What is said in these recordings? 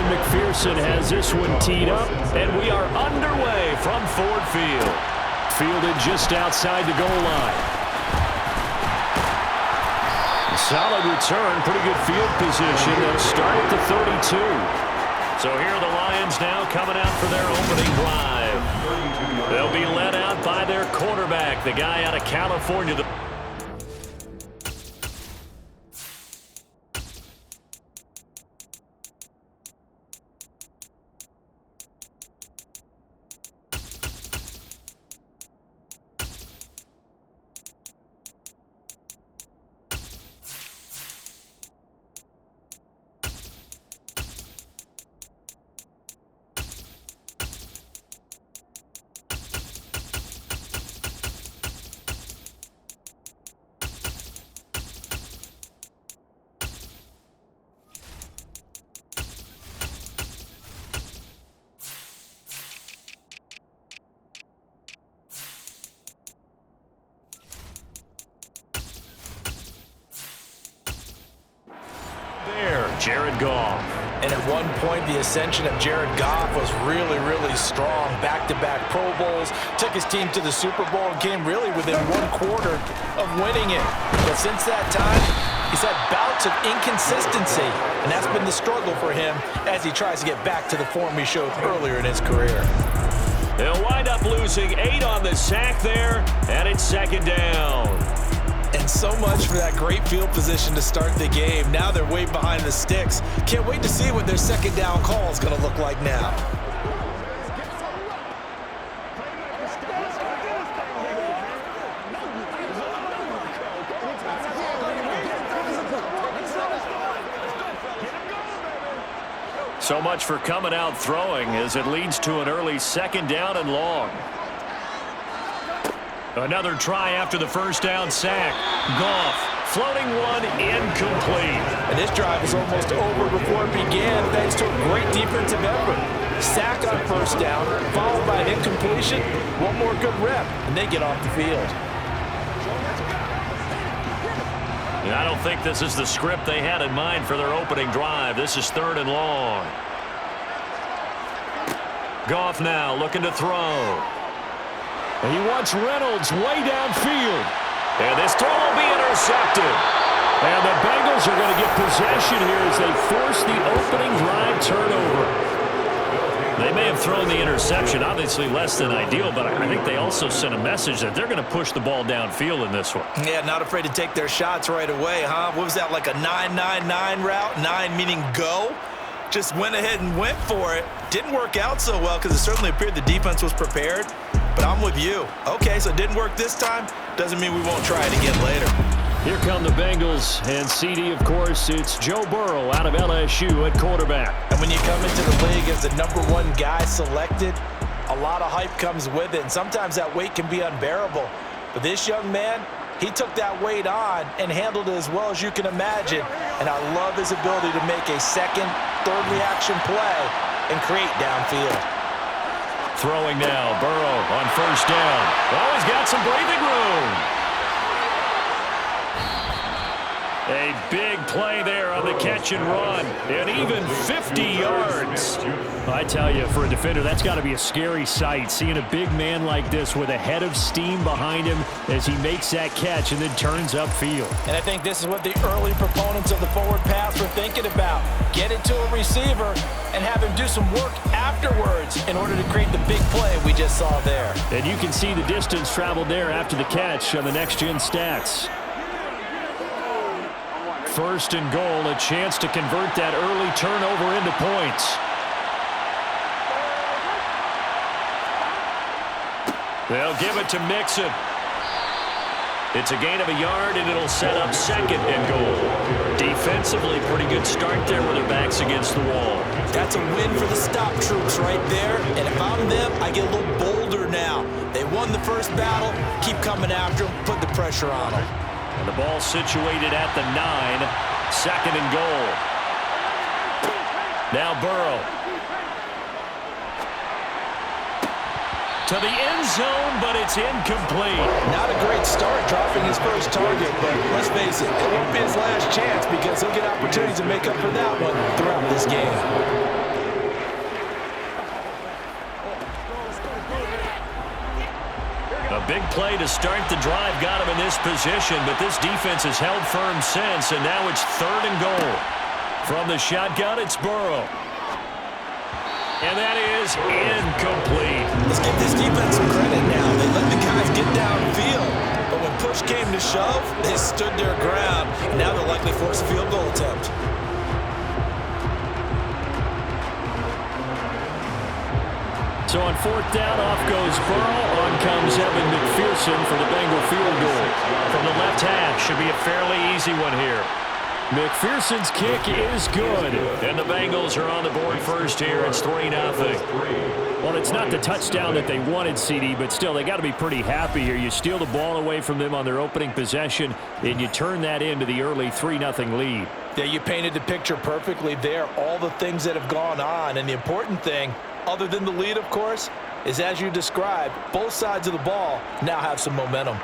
Evan McPherson has this one teed up, and we are underway from Ford Field. Fielded just outside the goal line. Solid return, pretty good field position. They'll start at the 32. So here are the Lions now coming out for their opening drive. They'll be led out by their quarterback, the guy out of California. Jared Goff. And at one point, the ascension of Jared Goff was really, really strong. Back-to-back Pro Bowls, took his team to the Super Bowl, and came really within one quarter of winning it. But since that time, he's had bouts of inconsistency, and that's been the struggle for him as he tries to get back to the form he showed earlier in his career. They'll wind up losing 8 on the sack there, and it's second down. And so much for that great field position to start the game. Now they're way behind the sticks. Can't wait to see what their second down call is going to look like now. So much for coming out throwing as it leads to an early second down and long. Another try after the first down sack. Goff floating one incomplete. And this drive was almost over before it began thanks to a great defensive effort. Sack on first down, followed by an incompletion. One more good rep, and they get off the field. And I don't think this is the script they had in mind for their opening drive. This is third and long. Goff now looking to throw. He wants Reynolds way downfield. And this throw will be intercepted. And the Bengals are going to get possession here as they force the opening drive turnover. They may have thrown the interception, obviously less than ideal, but I think they also sent a message that they're going to push the ball downfield in this one. Yeah, not afraid to take their shots right away, huh? What was that, like a 9-9-9 route? 9 meaning go? Just went ahead and went for it. Didn't work out so well because it certainly appeared the defense was prepared. But I'm with you. Okay, so it didn't work this time. Doesn't mean we won't try it again later. Here come the Bengals, and CD, of course, it's Joe Burrow out of LSU at quarterback. And when you come into the league as the #1 guy selected, a lot of hype comes with it, and sometimes that weight can be unbearable. But this young man, he took that weight on and handled it as well as you can imagine. And I love his ability to make a second, third reaction play and create downfield. Throwing now, Burrow on first down. Oh, he's got some breathing room. A big play there on the catch and run, and even 50 yards. I tell you, for a defender, that's got to be a scary sight, seeing a big man like this with a head of steam behind him as he makes that catch and then turns upfield. And I think this is what the early proponents of the forward pass were thinking about. Get it to a receiver and have him do some work afterwards in order to create the big play we just saw there. And you can see the distance traveled there after the catch on the next-gen stats. First and goal, a chance to convert that early turnover into points. They'll give it to Mixon. It's a gain of a yard, and it'll set up second and goal. Defensively, pretty good start there with their backs against the wall. That's a win for the stop troops right there. And if I'm them, I get a little bolder now. They won the first battle. Keep coming after them. Put the pressure on them. And the ball situated at the 9. Second and goal. Now Burrow. To the end zone, but it's incomplete. Not a great start dropping his first target, but let's face it, it won't be his last chance because he'll get opportunities to make up for that one throughout this game. big play to start the drive got him in this position, but this defense has held firm since, and now it's 3rd and goal. From the shotgun, it's Burrow. And that is incomplete. Let's give this defense some credit now. They let the guys get downfield, but when push came to shove, they stood their ground. Now they'll likely force a field goal attempt. So on 4th down, off goes Burrow. On comes Evan McPherson for the Bengal field goal. From the left hash, should be a fairly easy one here. McPherson's kick is good. And the Bengals are on the board first here. It's 3-0. Well, it's not the touchdown that they wanted, CD, but still, they got to be pretty happy here. You steal the ball away from them on their opening possession, and you turn that into the early 3-0 lead. Yeah, you painted the picture perfectly there. All the things that have gone on, and the important thing, other than the lead, of course, is as you described, both sides of the ball now have some momentum.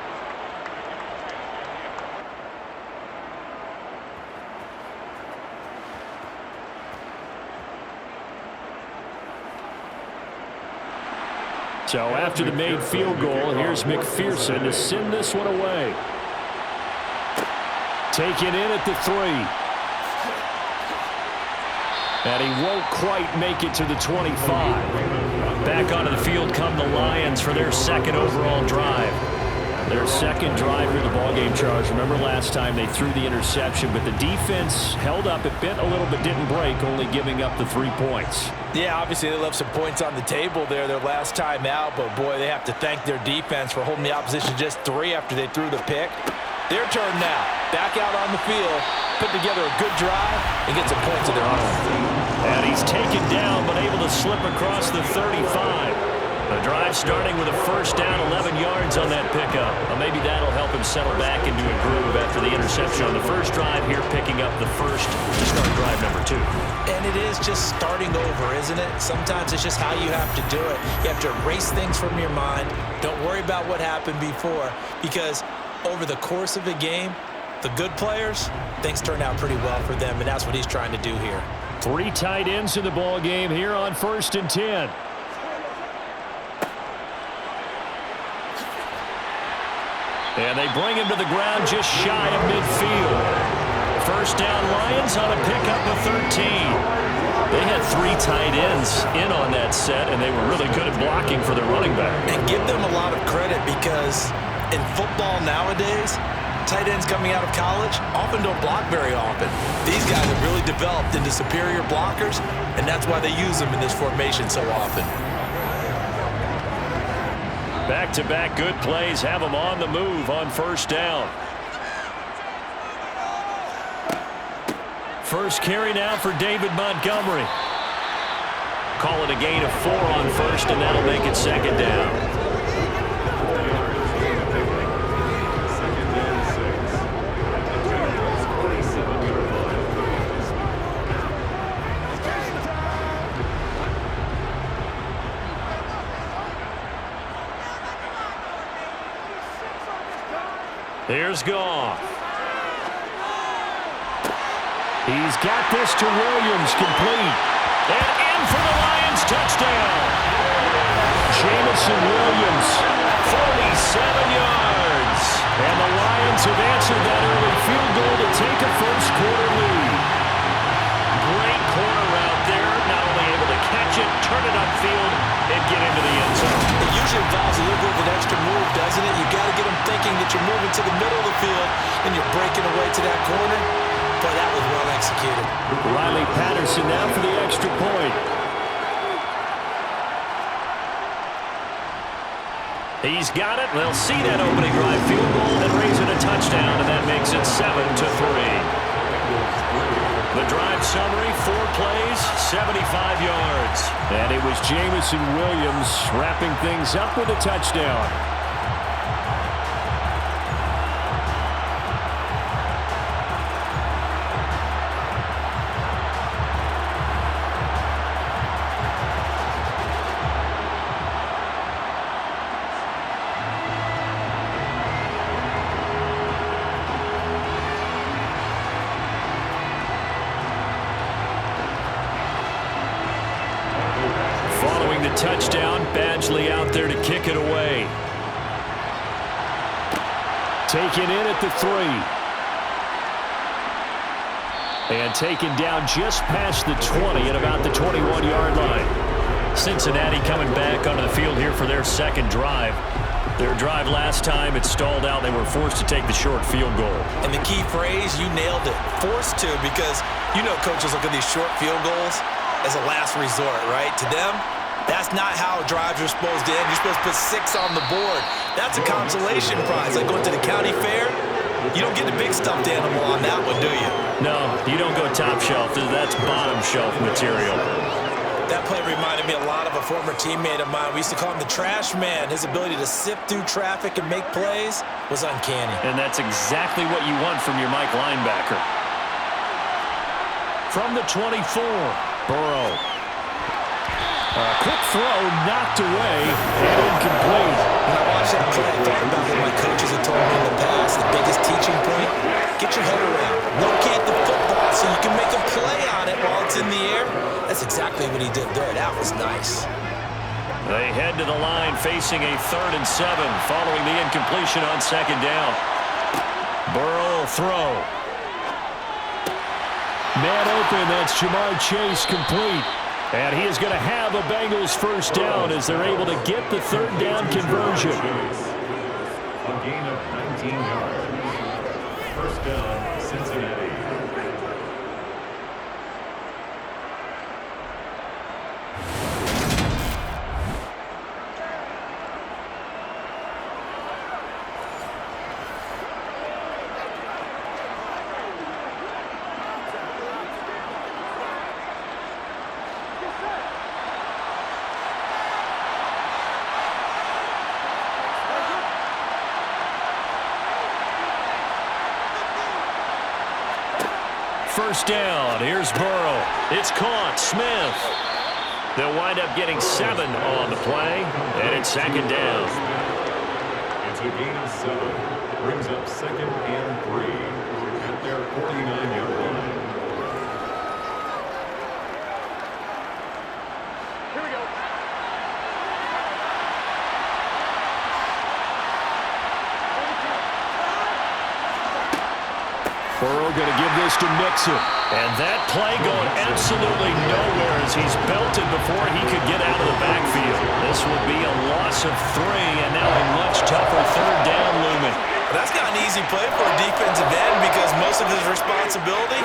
So after the made field goal, here's McPherson to send this one away. Taken in at the 3. And he won't quite make it to the 25. Back onto the field come the Lions for their 2nd overall drive. Their 2nd drive here in the ballgame, Charles. Remember last time they threw the interception, but the defense held up. It bit a little but didn't break, only giving up the 3 points. Yeah, obviously they left some points on the table there their last time out, but boy, they have to thank their defense for holding the opposition just 3 after they threw the pick. Their turn now. Back out on the field, put together a good drive, and get some points of their own. And he's taken down, but able to slip across the 35. The drive starting with a 1st down, 11 yards on that pickup. Well, maybe that'll help him settle back into a groove after the interception on the first drive here, picking up the first to start drive number 2. And it is just starting over, isn't it? Sometimes it's just how you have to do it. You have to erase things from your mind. Don't worry about what happened before, because over the course of a game, the good players, things turn out pretty well for them, and that's what he's trying to do here. 3 tight ends in the ball game here on 1st and 10. And they bring him to the ground just shy of midfield. 1st down Lions on a pickup of 13. They had 3 tight ends in on that set, and they were really good at blocking for their running back. And give them a lot of credit, because in football nowadays, tight ends coming out of college often don't block very often. These guys have really developed into superior blockers, and that's why they use them in this formation so often. Back-to-back good plays have them on the move on 1st down. First carry now for David Montgomery. Call it a gain of 4 on 1st, and that'll make it 2nd down. Here's Goff. He's got this to Williams, complete. And in for the Lions, touchdown. Jamison Williams, 47 yards. And the Lions have answered that early field goal to take a first-quarter lead. Great corner route there. Not only able to catch it, turn it upfield, and get into the end zone. It usually involves a little bit of an extra move, doesn't it? You've got to get them thinking that you're moving to the middle of the field and you're breaking away to that corner. But that was well executed. Riley Patterson now for the extra point. He's got it. They'll see that opening drive field goal and raise it a touchdown, and that makes it 7-3. The drive summary, 4 plays, 75 yards. And it was Jamison Williams wrapping things up with a touchdown. Following the touchdown, Badgley out there to kick it away. Taken in at the 3. And taken down just past the 20 at about the 21-yard line. Cincinnati coming back onto the field here for their second drive. Their drive last time, it stalled out. They were forced to take the short field goal. And the key phrase, you nailed it, forced to, because you know coaches look at these short field goals as a last resort, right? To them, that's not how drives are supposed to end. You're supposed to put 6 on the board. That's a consolation prize. Like going to the county fair, you don't get the big stuffed animal on that one, do you? No, you don't go top shelf. That's bottom shelf material. That play reminded me a lot of a former teammate of mine. We used to call him the trash man. His ability to sift through traffic and make plays was uncanny. And that's exactly what you want from your Mike linebacker. From the 24, Burrow. A quick throw knocked away and incomplete. When I watched that play, I thought about what my coaches had told me in the past. The biggest teaching point, get your head around. Locate the football so you can make a play on it while it's in the air. That's exactly what he did there. That was nice. They head to the line facing a 3rd and 7 following the incompletion on 2nd down. Burrow throw. Man open, that's Jamar Chase complete. And he is going to have a Bengals first down as they're able to get the 3rd down conversion. A gain of 19 yards. First down, Cincinnati. First down. Here's Burrow. It's caught. Smith. They'll wind up getting 7 on the play, and it's 2nd down. It's a gain of 7. Brings up 2nd and 3 at their 49-yard line. Here we go. Burrow going to give this to Mixon. And that play going absolutely nowhere as he's belted before he could get out of the backfield. This will be a loss of 3, and now a much tougher 3rd down looming. That's not an easy play for a defensive end because most of his responsibility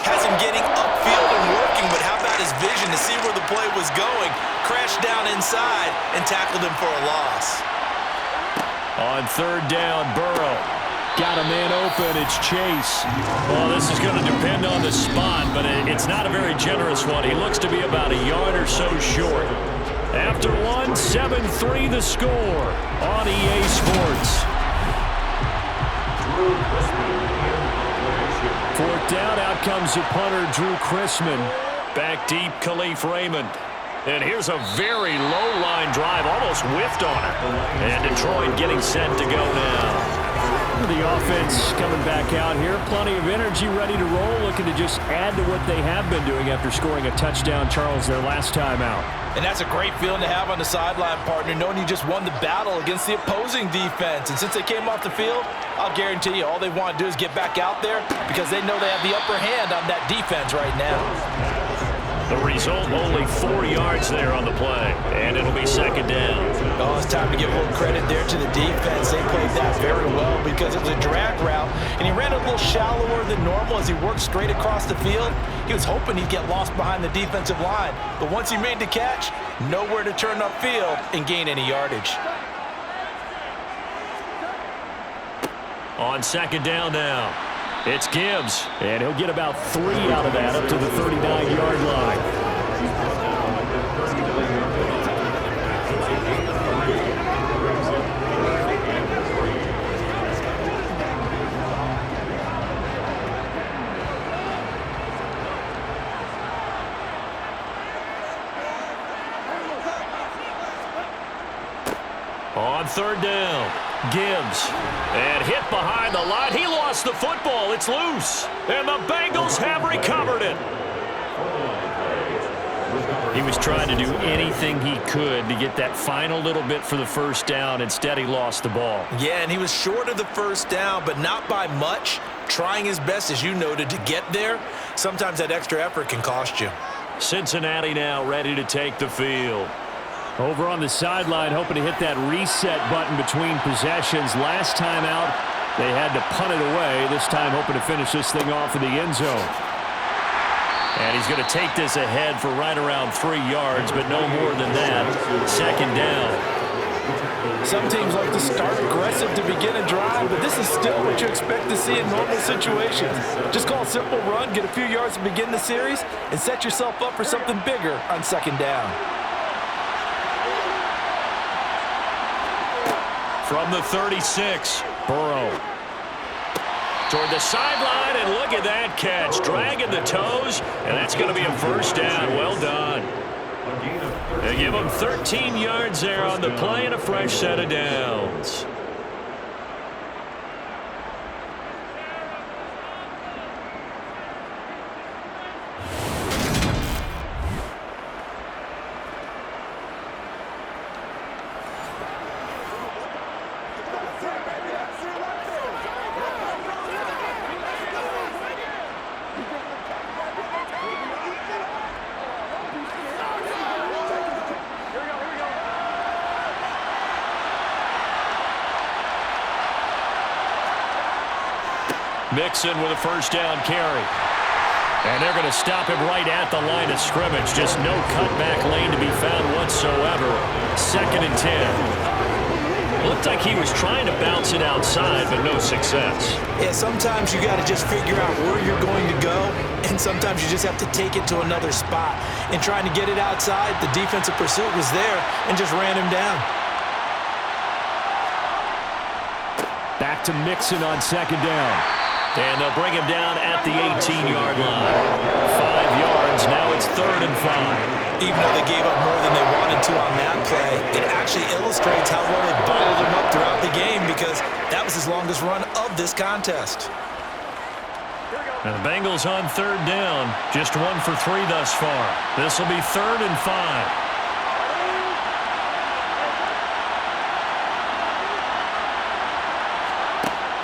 has him getting upfield and working, but how about his vision to see where the play was going, crashed down inside, and tackled him for a loss. On 3rd down, Burrow. Got a man open. It's Chase. Well, this is going to depend on the spot, but it's not a very generous one. He looks to be about a yard or so short. After one, 7-3 the score on EA Sports. 4th down, out comes the punter, Drew Chrisman. Back deep, Khalif Raymond. And here's a very low-line drive, almost whiffed on it. And Detroit getting set to go now. The offense coming back out here. Plenty of energy, ready to roll, looking to just add to what they have been doing after scoring a touchdown, Charles, their last time out. And that's a great feeling to have on the sideline, partner, knowing you just won the battle against the opposing defense. And since they came off the field, I'll guarantee you all they want to do is get back out there because they know they have the upper hand on that defense right now. The result, only 4 yards there on the play, and it'll be 2nd down. Oh, it's time to give a little credit there to the defense. They played that very well because it was a drag route, and he ran a little shallower than normal as he worked straight across the field. He was hoping he'd get lost behind the defensive line, but once he made the catch, nowhere to turn upfield and gain any yardage. On 2nd down now, it's Gibbs. And he'll get about 3 out of that up to the 39-yard line. On 3rd down, Gibbs. And hit behind the line. He lost the football. It's loose. And the Bengals have recovered it. He was trying to do anything he could to get that final little bit for the first down. Instead, he lost the ball. Yeah, and he was short of the first down, but not by much. Trying his best, as you noted, to get there. Sometimes that extra effort can cost you. Cincinnati now ready to take the field. Over on the sideline, hoping to hit that reset button between possessions. Last time out, they had to punt it away. This time hoping to finish this thing off in the end zone. And he's going to take this ahead for right around 3 yards, but no more than that. Second down. Some teams like to start aggressive to begin a drive, but this is still what you expect to see in normal situations. Just call a simple run, get a few yards to begin the series, and set yourself up for something bigger on second down. From the 36, Burrow. Toward the sideline, and look at that catch. Dragging the toes, and that's going to be a first down. Well done. They give him 13 yards there on the play and a fresh set of downs. Mixon with a first down carry. And they're going to stop him right at the line of scrimmage. Just no cutback lane to be found whatsoever. Second and 10. Looked like he was trying to bounce it outside, but no success. Yeah, sometimes you got to just figure out where you're going to go, and sometimes you just have to take it to another spot. And trying to get it outside, the defensive pursuit was there and just ran him down. Back to Mixon on second down. And they'll bring him down at the 18-yard line. 5 yards, now it's 3rd and 5. Even though they gave up more than they wanted to on that play, it actually illustrates how well they bottled him up throughout the game, because that was his longest run of this contest. And the Bengals on 3rd down, just 1 for 3 thus far. This will be 3rd and 5.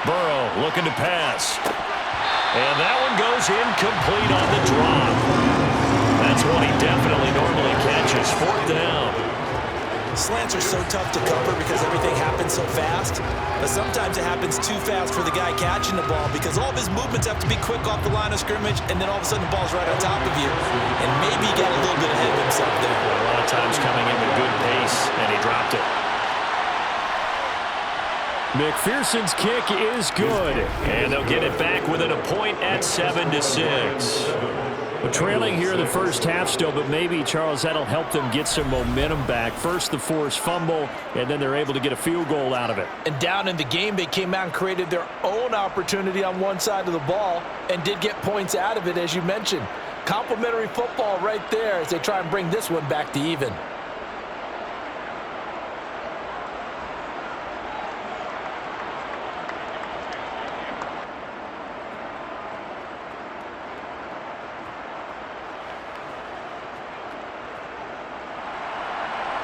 Burrow looking to pass. And that one goes incomplete on the drop. That's one he definitely normally catches. 4th down. Slants are so tough to cover because everything happens so fast. But sometimes it happens too fast for the guy catching the ball, because all of his movements have to be quick off the line of scrimmage, and then all of a sudden the ball's right on top of you. And maybe he got a little bit ahead of himself there. A lot of times coming in with good pace, and he dropped it. McPherson's kick is good. And they'll get it back within a point at 7-6. Well, trailing here in the first half still, but maybe, Charles, that'll help them get some momentum back. First, the forced fumble, and then they're able to get a field goal out of it. And down in the game, they came out and created their own opportunity on one side of the ball and did get points out of it, as you mentioned. Complimentary football right there as they try and bring this one back to even.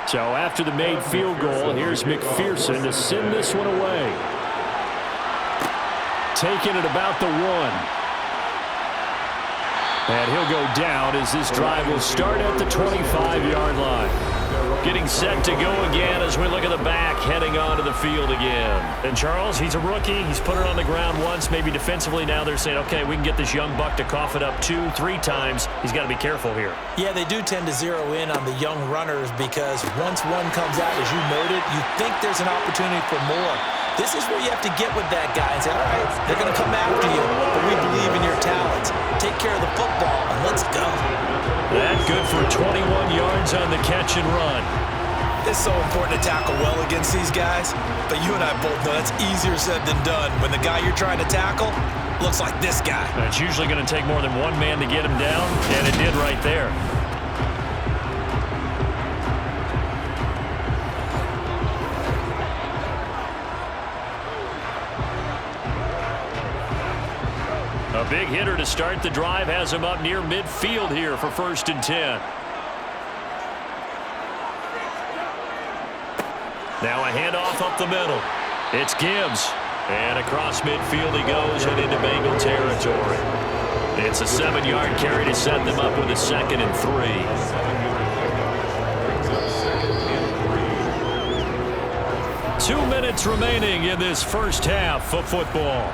So after the made field goal, here's McPherson to send this one away. Taking it about the 1. And he'll go down as this drive will start at the 25-yard line. Getting set to go again as we look at the back, heading onto the field again. And Charles, he's a rookie. He's put it on the ground once, maybe defensively. Now they're saying, okay, we can get this young buck to cough it up 2, 3 times. He's got to be careful here. Yeah, they do tend to zero in on the young runners, because once one comes out, as you noted, you think there's an opportunity for more. This is where you have to get with that guy and say, all right, they're going to come after you, but we believe in your talents. Take care of the football, and let's go. That good for 21 yards on the catch and run. It's so important to tackle well against these guys, but you and I both know that's easier said than done when the guy you're trying to tackle looks like this guy. It's usually going to take more than one man to get him down, and it did right there. A big hitter to start the drive has him up near midfield here for 1st and 10. Now a handoff up the middle. It's Gibbs. And across midfield he goes and into Bengal territory. It's a 7-yard carry to set them up with a 2nd and 3. 2 minutes remaining in this first half of football.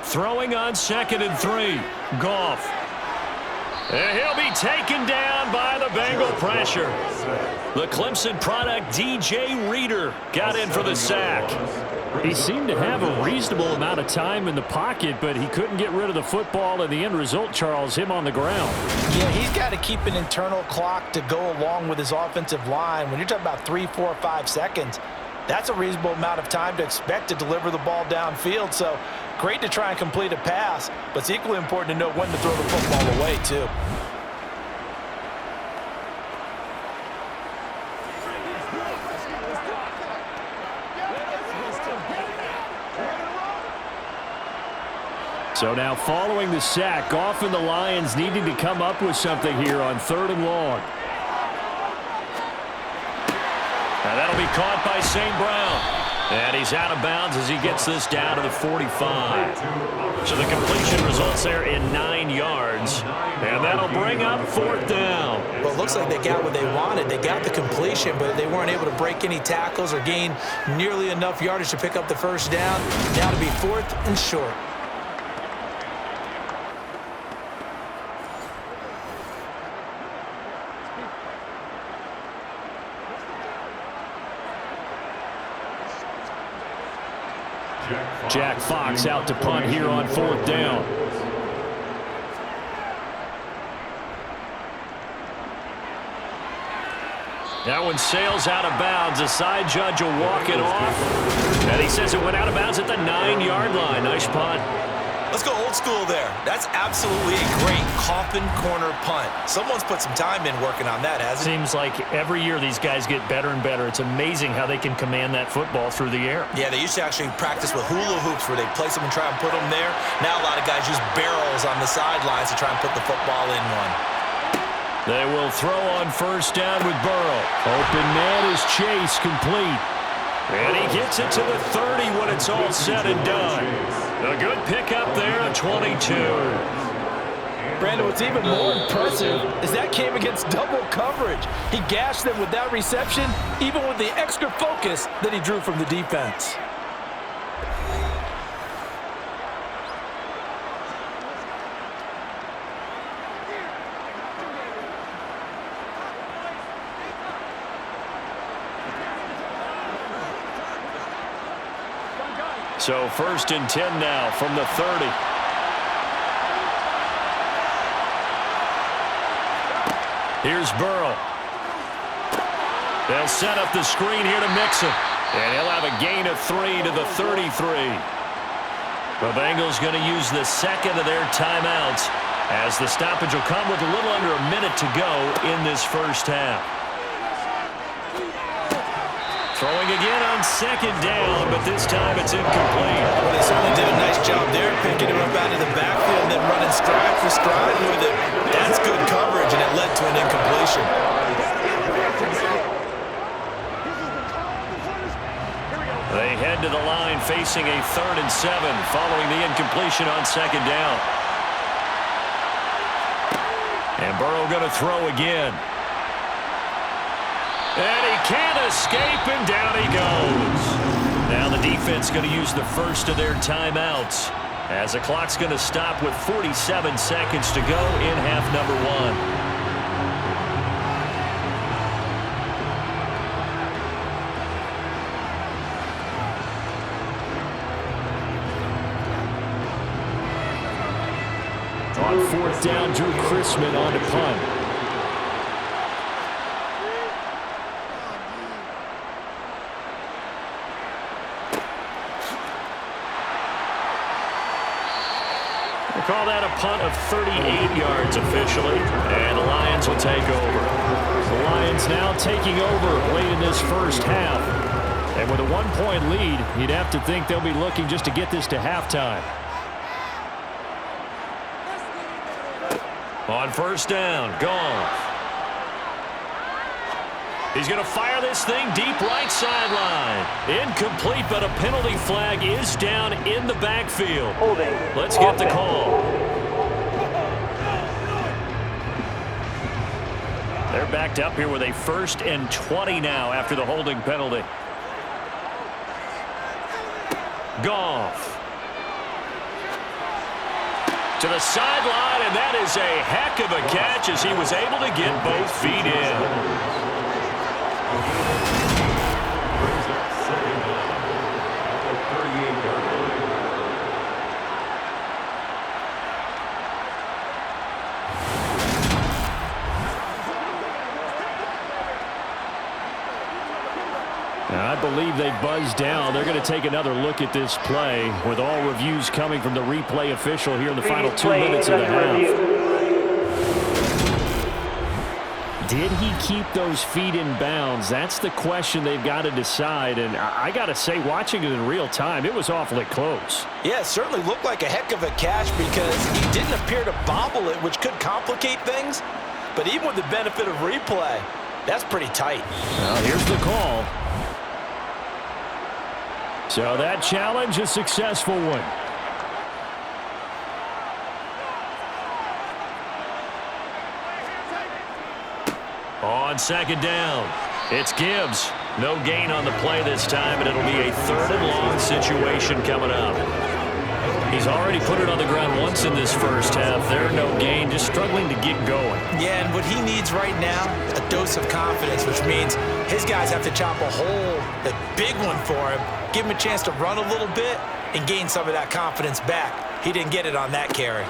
Throwing on 2nd and 3. Goff. And he'll be taken down by the Bengal pressure. The Clemson product, DJ Reader, got in for the sack. He seemed to have a reasonable amount of time in the pocket, but he couldn't get rid of the football, and the end result, Charles, him on the ground. Yeah, he's got to keep an internal clock to go along with his offensive line. When you're talking about 3, 4, 5 seconds, that's a reasonable amount of time to expect to deliver the ball downfield. So great to try and complete a pass, but it's equally important to know when to throw the football away, too. So now following the sack, Goff and the Lions needing to come up with something here on 3rd and long. Now that'll be caught by St. Brown. And he's out of bounds as he gets this down to the 45. So the completion results there in 9 yards. And that'll bring up 4th down. Well, it looks like they got what they wanted. They got the completion, but they weren't able to break any tackles or gain nearly enough yardage to pick up the first down. Now to be 4th and short. Jack Fox out to punt here on 4th down. That one sails out of bounds. The side judge will walk it off. And he says it went out of bounds at the 9-yard line. Nice punt. Let's go old school there. That's absolutely a great coffin corner punt. Someone's put some time in working on that, hasn't it? Seems like every year these guys get better and better. It's amazing how they can command that football through the air. Yeah, they used to actually practice with hula hoops where they place them and try and put them there. Now a lot of guys use barrels on the sidelines to try and put the football in one. They will throw on 1st down with Burrow. Open man is Chase, complete. And he gets it to the 30 when it's all said and done. A good pickup there at 22. Brandon, what's even more impressive is that came against double coverage. He gashed them with that reception, even with the extra focus that he drew from the defense. So 1st and 10 now from the 30. Here's Burrow. They'll set up the screen here to Mixon. And he'll have a gain of 3 to the 33. The Bengals going to use the 2nd of their timeouts as the stoppage will come with a little under a minute to go in this first half. Throwing again on 2nd down, but this time it's incomplete. Well, they certainly did a nice job there, picking him up out of the backfield and then running stride for stride with it. That's good coverage, and it led to an incompletion. They head to the line facing a 3rd and 7 following the incompletion on 2nd down. And Burrow going to throw again. And he can't escape, and down he goes. Now the defense going to use the 1st of their timeouts as the clock's going to stop with 47 seconds to go in half number 1. On 4th down, Drew Chrisman on to punt. Call that a punt of 38 yards officially, and the Lions will take over. The Lions now taking over late in this first half. And with a 1-point lead, you'd have to think they'll be looking just to get this to halftime. On first down, Goff. He's going to fire this thing deep right sideline. Incomplete, but a penalty flag is down in the backfield. Holding. Let's get the call. They're backed up here with a 1st and 20 now after the holding penalty. Goff. To the sideline, and that is a heck of a catch as he was able to get both feet in. Brings up second down at the 38-yard line. I believe they buzzed down. They're going to take another look at this play with all reviews coming from the replay official here in the final 2 minutes of the half. Did he keep those feet in bounds? That's the question they've got to decide. And I got to say, watching it in real time, it was awfully close. Yeah, it certainly looked like a heck of a catch because he didn't appear to bobble it, which could complicate things. But even with the benefit of replay, that's pretty tight. Well, here's the call. So that challenge, a successful one. On second down, it's Gibbs. No gain on the play this time, and it'll be a 3rd and long situation coming up. He's already put it on the ground once in this first half. There, no gain, just struggling to get going. Yeah, and what he needs right now, a dose of confidence, which means his guys have to chop a hole, a big one for him, give him a chance to run a little bit and gain some of that confidence back. He didn't get it on that carry.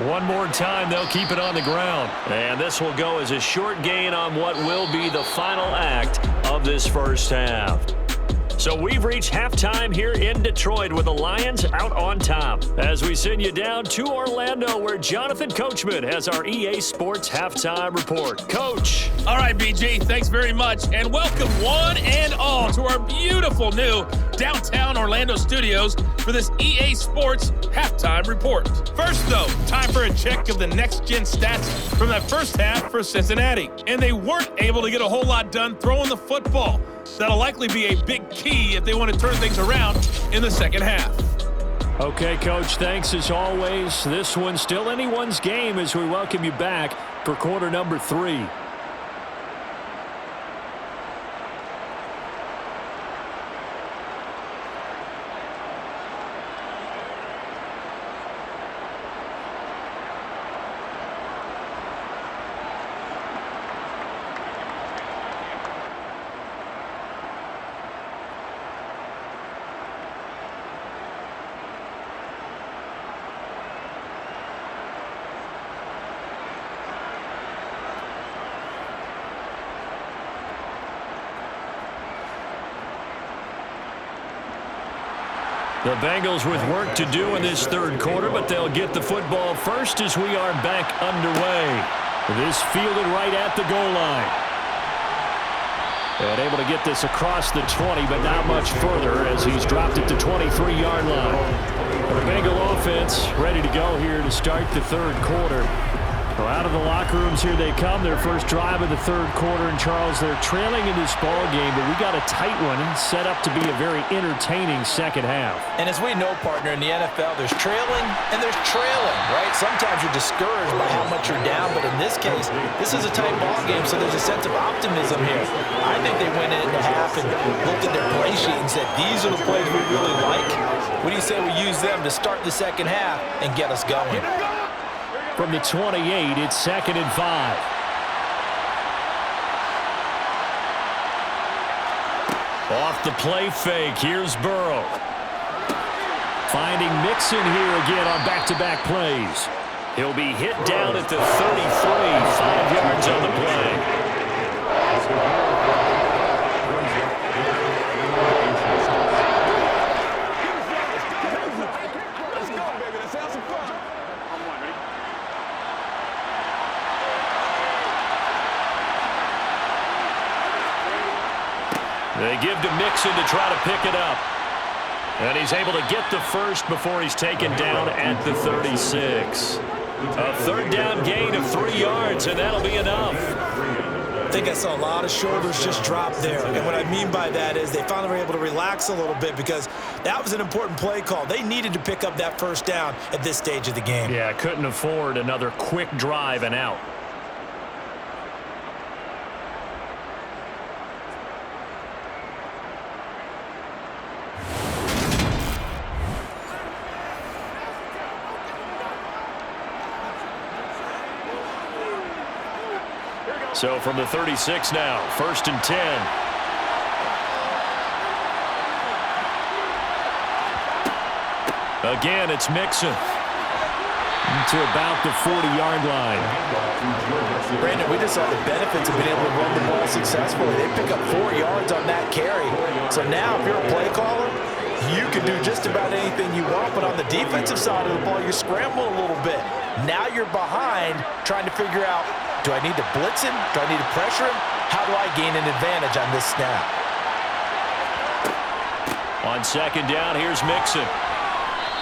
One more time, they'll keep it on the ground. And this will go as a short gain on what will be the final act of this first half. So we've reached halftime here in Detroit with the Lions out on top. As we send you down to Orlando where Jonathan Coachman has our EA Sports Halftime Report. Coach. All right, BG, thanks very much. And welcome one and all to our beautiful new downtown Orlando studios for this EA Sports Halftime Report. First, though, time for a check of the next-gen stats from that first half for Cincinnati. And they weren't able to get a whole lot done throwing the football. That'll likely be a big key if they want to turn things around in the second half. Okay, Coach, thanks as always. This one's still anyone's game as we welcome you back for quarter number 3. The Bengals with work to do in this third quarter, but they'll get the football first as we are back underway. This fielded right at the goal line. And able to get this across the 20, but not much further as he's dropped it to 23-yard line. The Bengal offense ready to go here to start the third quarter. Well, out of the locker rooms here they come. Their first drive of the third quarter. And, Charles, they're trailing in this ball game, but we got a tight one set up to be a very entertaining second half. And as we know, partner, in the NFL, there's trailing and there's trailing, right? Sometimes you're discouraged by how much you're down, but in this case, this is a tight ball game, so there's a sense of optimism here. I think they went into half and looked at their play sheet and said, these are the plays we really like. What do you say we use them to start the second half and get us going? From the 28, it's 2nd and 5. Off the play fake, here's Burrow. Finding Mixon here again on back-to-back plays. He'll be hit down at the 33, 5 yards on the play. They give to Mixon to try to pick it up. And he's able to get the first before he's taken down at the 36. A third down gain of 3 yards, and that'll be enough. I think I saw a lot of shoulders just drop there. And what I mean by that is they finally were able to relax a little bit because that was an important play call. They needed to pick up that first down at this stage of the game. Yeah, couldn't afford another quick drive and out. So from the 36 now, 1st and 10. Again, it's Mixon. To about the 40-yard line. Brandon, we just saw the benefits of being able to run the ball successfully. They pick up 4 yards on that carry. So now if you're a play caller, you can do just about anything you want. But on the defensive side of the ball, you're scrambling a little bit. Now you're behind trying to figure out, do I need to blitz him? Do I need to pressure him? How do I gain an advantage on this snap? On 2nd down, here's Mixon.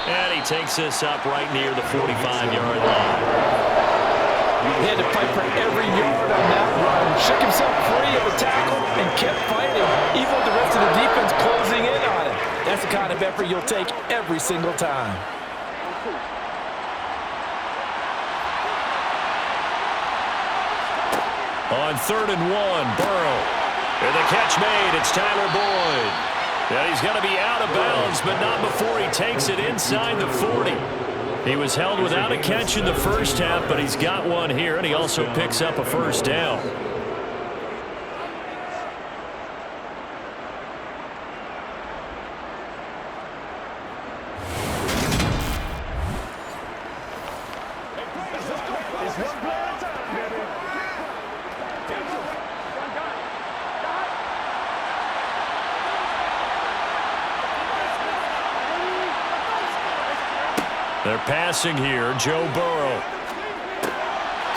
And he takes this up right near the 45-yard line. He had to fight for every yard on that run. Shook himself free of the tackle and kept fighting, even with the rest of the defense closing in on him. That's the kind of effort you'll take every single time. On 3rd and 1, Burrow. And the catch made. It's Tyler Boyd. And he's going to be out of bounds, but not before he takes it inside the 40. He was held without a catch in the first half, but he's got one here, and he also picks up a first down. They're passing here, Joe Burrow.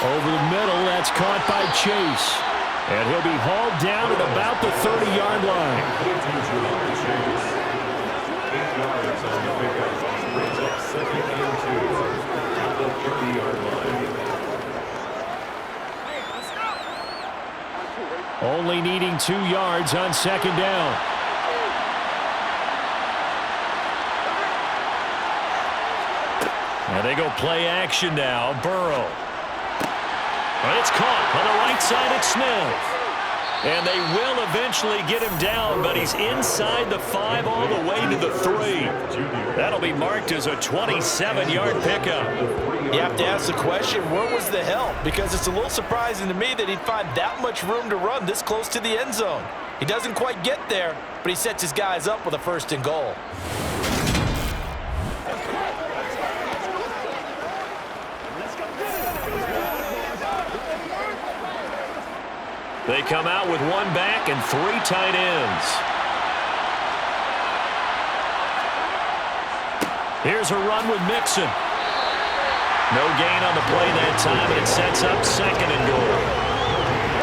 Over the middle, that's caught by Chase. And he'll be hauled down at about the 30-yard line. 8 yards on the pickup. Brings up 2nd and 2 at the 30-yard line. Only needing 2 yards on 2nd down. And they go play action now. Burrow. And it's caught on the right side at Smith. And they will eventually get him down, but he's inside the 5 all the way to the 3. That'll be marked as a 27-yard pickup. You have to ask the question, where was the help? Because it's a little surprising to me that he'd find that much room to run this close to the end zone. He doesn't quite get there, but he sets his guys up with a 1st and goal. They come out with 1 back and 3 tight ends. Here's a run with Mixon. No gain on the play that time. It sets up 2nd and goal.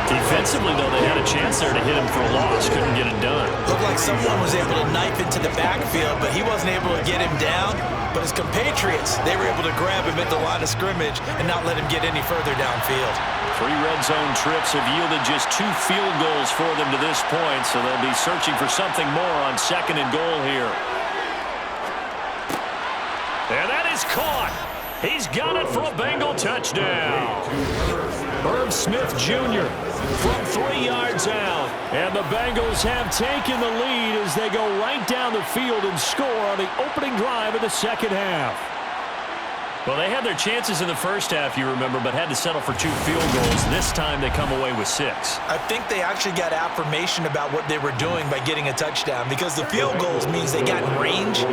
Defensively, though, they had a chance there to hit him for a loss. Couldn't get it done. Looked like someone was able to knife into the backfield, but he wasn't able to get him down. But his compatriots, they were able to grab him at the line of scrimmage and not let him get any further downfield. 3 red zone trips have yielded just 2 field goals for them to this point, so they'll be searching for something more on 2nd and goal here. And that is caught. He's got it for a Bengal touchdown. Irv Smith Jr. from 3 yards out. And the Bengals have taken the lead as they go right down the field and score on the opening drive of the 2nd half. Well, they had their chances in the first half, you remember, but had to settle for 2 field goals. This time they come away with 6. I think they actually got affirmation about what they were doing by getting a touchdown, because the field goals means they got in range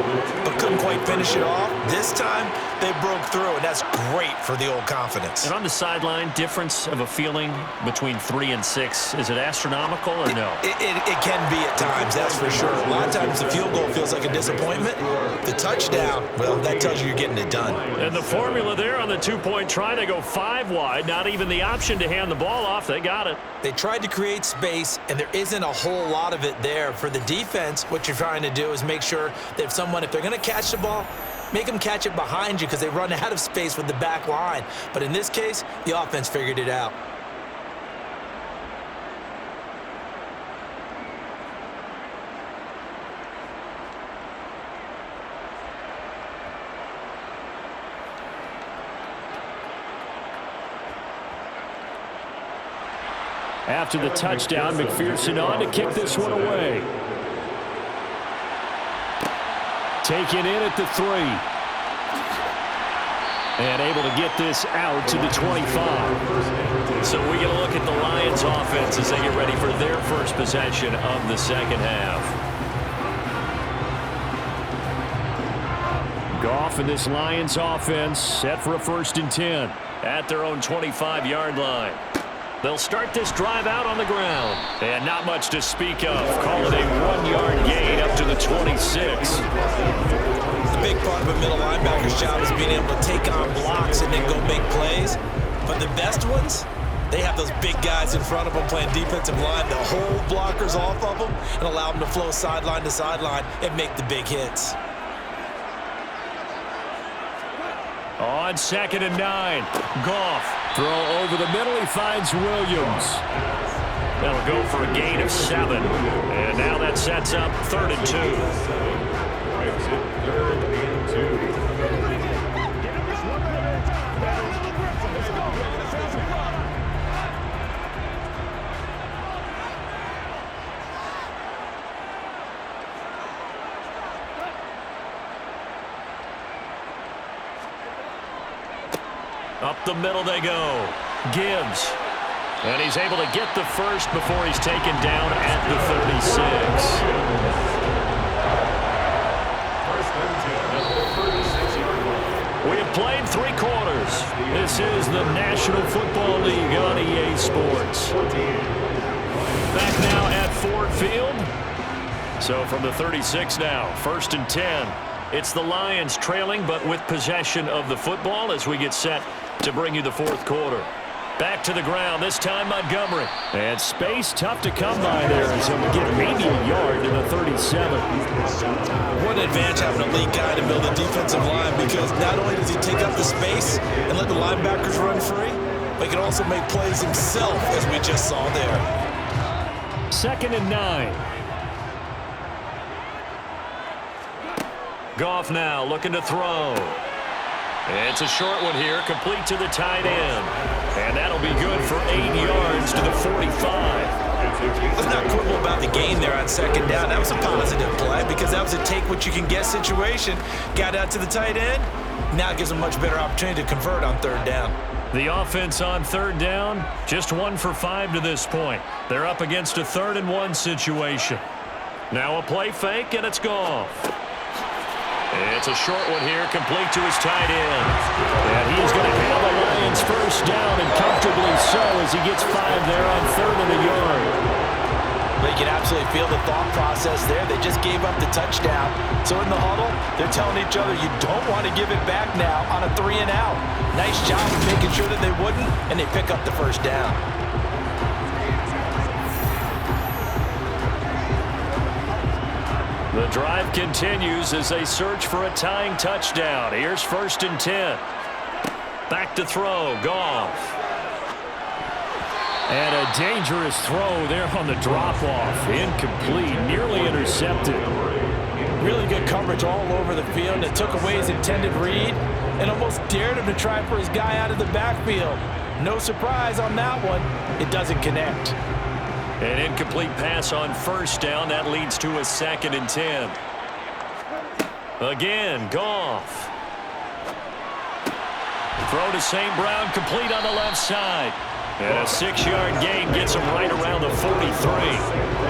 but couldn't quite finish it off. This time they broke through, and that's great for the old confidence. And on the sideline, difference of a feeling between 3 and 6, is it astronomical or no? It can be at times, that's for sure. A lot of times the field goal feels like a disappointment. The touchdown, well, that tells you you're getting it done. And the formula there on the 2-point try, they go 5 wide, not even the option to hand the ball off. They got it. They tried to create space, and there isn't a whole lot of it there. For the defense, what you're trying to do is make sure that if they're going to catch the ball, make them catch it behind you because they run out of space with the back line. But in this case, the offense figured it out. After the touchdown, McPherson on to kick this one away. Taken in at the 3. And able to get this out to the 25. So we get a look at the Lions offense as they get ready for their first possession of the second half. Goff and this Lions offense set for a 1st and 10 at their own 25-yard line. They'll start this drive out on the ground. And not much to speak of. Call it a 1-yard gain up to the 26. The big part of a middle linebacker's job is being able to take on blocks and then go make plays. But the best ones, they have those big guys in front of them playing defensive line to hold blockers off of them and allow them to flow sideline to sideline and make the big hits. On 2nd and 9, Goff. Throw over the middle, he finds Williams. That'll go for a gain of 7. And now that sets up 3rd and 2. Exit 3rd and 2. Up the middle they go. Gibbs. And he's able to get the first before he's taken down at the 36. We have played 3 quarters. This is the National Football League on EA Sports. Back now at Ford Field. So from the 36 now, 1st and 10. It's the Lions trailing, but with possession of the football as we get set to bring you the 4th quarter. Back to the ground, this time Montgomery. And space tough to come by there as he'll get maybe a yard to the 37. What an advantage having a lead guy to build a defensive line, because not only does he take up the space and let the linebackers run free, but he can also make plays himself, as we just saw there. 2nd and 9. Goff now looking to throw. It's a short one here, complete to the tight end. And that'll be good for 8 yards to the 45. Let's not quibble about the gain there on 2nd down. That was a positive play because that was a take-what-you-can-get situation. Got out to the tight end. Now it gives them a much better opportunity to convert on 3rd down. The offense on 3rd down, just 1 for 5 to this point. They're up against a 3rd and 1 situation. Now a play fake, and it's Goff. It's a short one here, complete to his tight end. And he's going to have the Lions first down, and comfortably so as he gets 5 there on 3rd and a yard. They can absolutely feel the thought process there. They just gave up the touchdown. So in the huddle, they're telling each other, you don't want to give it back now on a 3 and out. Nice job of making sure that they wouldn't, and they pick up the first down. The drive continues as they search for a tying touchdown. Here's 1st and 10. Back to throw, Goff. And a dangerous throw there on the drop-off. Incomplete, nearly intercepted. Really good coverage all over the field. It took away his intended read and almost dared him to try for his guy out of the backfield. No surprise on that one. It doesn't connect. An incomplete pass on 1st down. That leads to a 2nd and 10. Again, Goff. Throw to St. Brown, complete on the left side. And a 6-yard gain gets him right around the 43.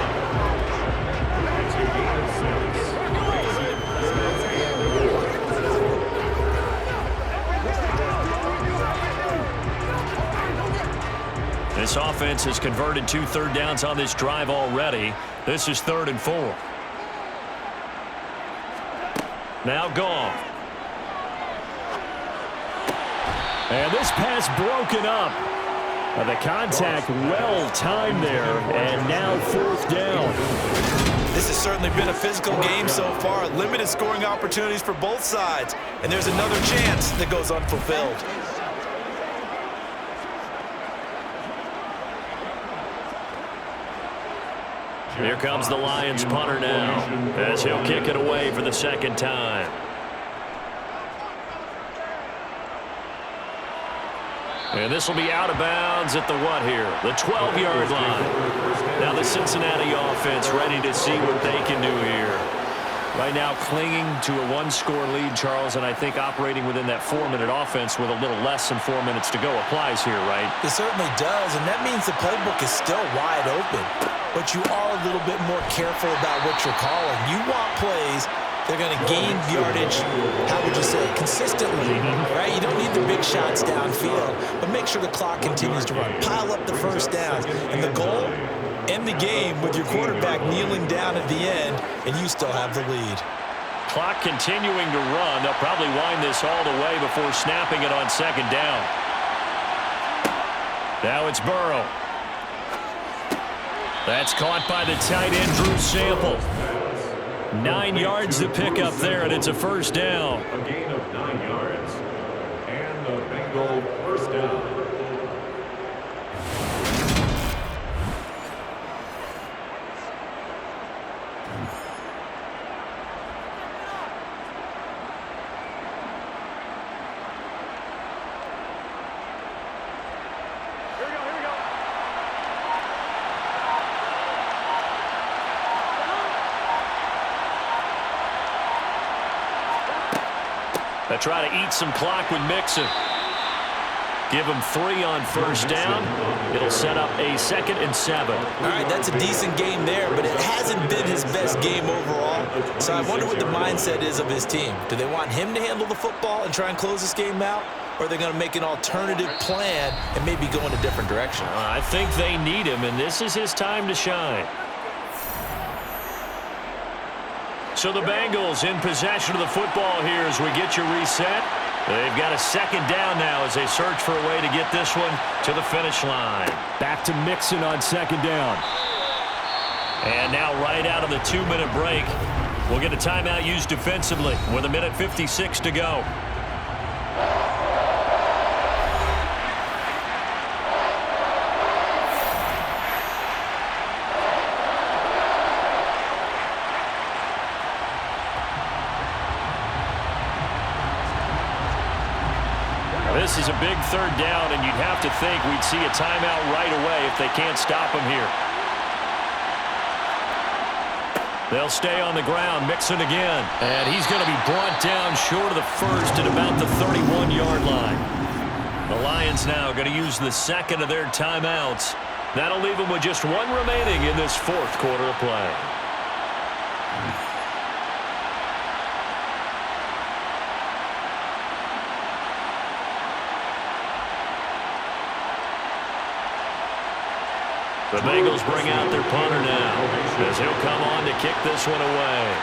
This offense has converted 2 third downs on this drive already. This is 3rd and 4. Now Goff. And this pass broken up. The contact well timed there, and now 4th down. This This has certainly been a physical game so far. Limited scoring opportunities for both sides. And there's another chance that goes unfulfilled. Here comes the Lions punter now as he'll kick it away for the second time. And this will be out of bounds at the what here? The 12-yard line. Now the Cincinnati offense ready to see what they can do here. Right now clinging to a one-score lead, Charles, and I think operating within that 4-minute offense with a little less than 4 minutes to go applies here, right? It certainly does, and that means the playbook is still wide open. But you are a little bit more careful about what you're calling. You want plays they're going to gain yardage, how would you say, consistently, right? You don't need the big shots downfield, but make sure the clock continues to run. Pile up the first downs. And the goal, end the game with your quarterback kneeling down at the end, and you still have the lead. Clock continuing to run. They'll probably wind this all the way before snapping it on second down. Now it's Burrow. That's caught by the tight end, Drew Sample. 9 yards to pick up there, and it's a first down. A gain of 9 yards. And the Bengal first down. They try to eat some clock with Mixon. Give him 3 on first down. It'll set up a 2nd and 7. All right, that's a decent game there, but it hasn't been his best game overall. So I wonder what the mindset is of his team. Do they want him to handle the football and try and close this game out? Or are they going to make an alternative plan and maybe go in a different direction? I think they need him, and this is his time to shine. So the Bengals in possession of the football here as we get you reset. They've got a 2nd down now as they search for a way to get this one to the finish line. Back to Mixon on 2nd down. And now right out of the 2-minute break, we'll get a timeout used defensively with 1:56 to go. This is a big 3rd down, and you'd have to think we'd see a timeout right away if they can't stop him here. They'll stay on the ground. Mixon again. And he's going to be brought down short of the first at about the 31-yard line. The Lions now going to use the 2nd of their timeouts. That'll leave them with just 1 remaining in this 4th quarter of play. The Bengals bring out their punter now as he'll come on to kick this one away.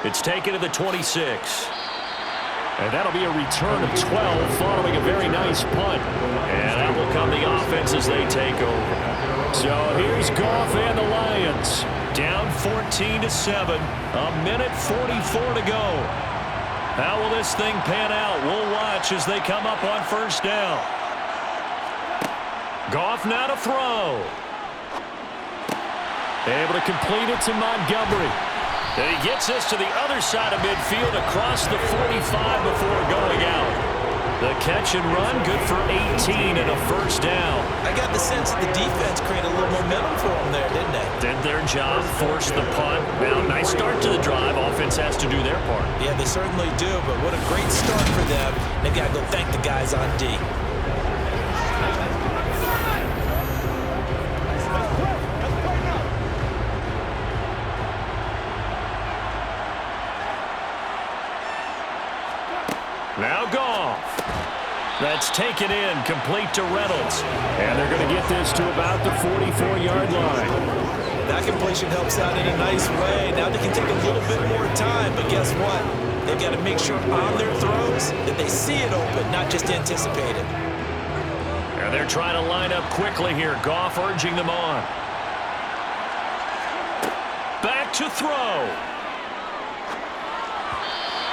It's taken to the 26. And that'll be a return of 12 following a very nice punt. And that will come the offense as they take over. So here's Goff and the Lions. Down 14-7. 1:44 to go. How will this thing pan out? We'll watch as they come up on first down. Goff now to throw. Able to complete it to Montgomery. And he gets this to the other side of midfield across the 45 before going out. The catch and run, good for 18 and a first down. I got the sense that the defense created a little momentum for them there, didn't they? Did their job, forced the punt. Now, nice start to the drive. Offense has to do their part. Yeah, they certainly do, but what a great start for them. They've got to go thank the guys on D. Now Goff. That's taken in, complete to Reynolds. And they're going to get this to about the 44-yard line. That completion helps out in a nice way. Now they can take a little bit more time, but guess what? They've got to make sure on their throws that they see it open, not just anticipate it. And And they're trying to line up quickly here. Goff urging them on. Back to throw.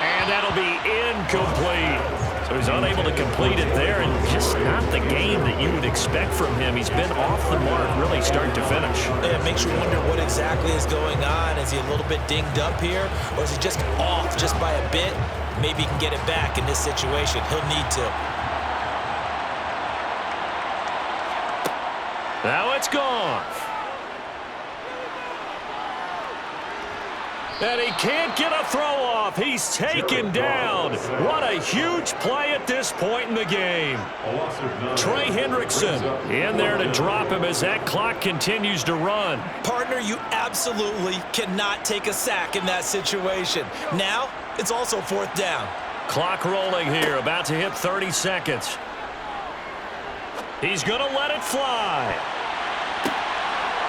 And that'll be incomplete. So he's unable to complete it there, and just not the game that you would expect from him. He's been off the mark really start to finish. Yeah, it makes you wonder what exactly is going on. Is he a little bit dinged up here, or is he just off just by a bit? Maybe he can get it back in this situation. He'll need to. Now it's gone. And he can't get a throw off. He's taken down. What a huge play at this point in the game. Trey Hendrickson in there to drop him as that clock continues to run. Partner, you absolutely cannot take a sack in that situation. Now, it's also 4th down. Clock rolling here, about to hit 30 seconds. He's going to let it fly.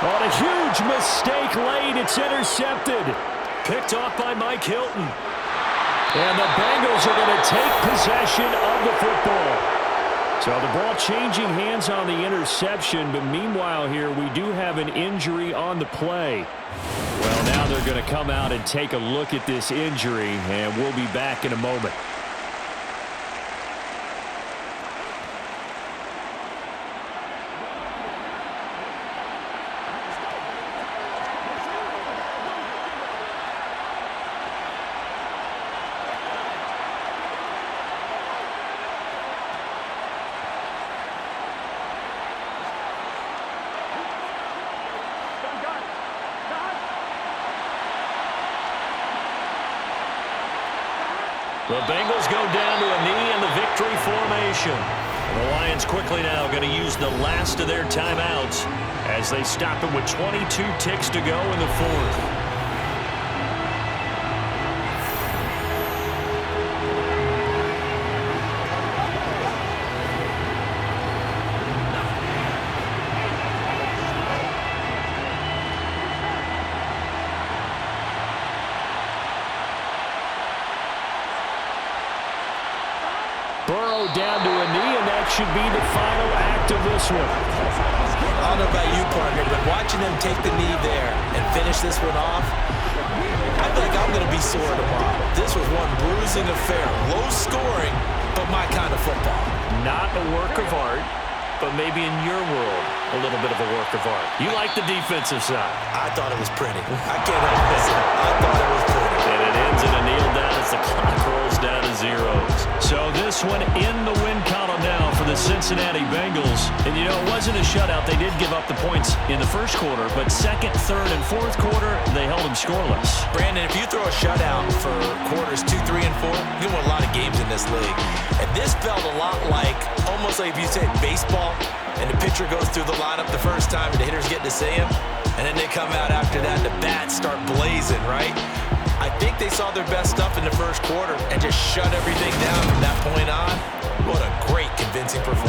On a huge mistake late, it's intercepted. Picked off by Mike Hilton. And the Bengals are going to take possession of the football. So the ball changing hands on the interception, but meanwhile here we do have an injury on the play. Well, now they're going to come out and take a look at this injury, and we'll be back in a moment. The Bengals go down to a knee in the victory formation. The Lions quickly now going to use the last of their timeouts as they stop it with 22 ticks to go in the 4th. Burrow down to a knee, and that should be the final act of this one. I don't know about you, partner, but watching them take the knee there and finish this one off, I think I'm going to be sore tomorrow. This was one bruising affair. Low scoring, but my kind of football. Not a work of art, but maybe in your world, a little bit of a work of art. You like the defensive side. I thought it was pretty. I can't help myself. I thought it was pretty. And it ends in a kneel down as the clock rolls down to zeros. So this one in the win column now for the Cincinnati Bengals. And, you know, it wasn't a shutout. They did give up the points in the first quarter, but second, third, and fourth quarter, they held them scoreless. Brandon, if you throw a shutout for quarters 2, 3, and 4, you win a lot of games in this league. And this felt a lot like, almost like if you said baseball, and the pitcher goes through the lineup the first time and the hitters get to see him, and then they come out after that and the bats start blazing, right? I think they saw their best stuff in the first quarter and just shut everything down from that point on. What a great, convincing performance.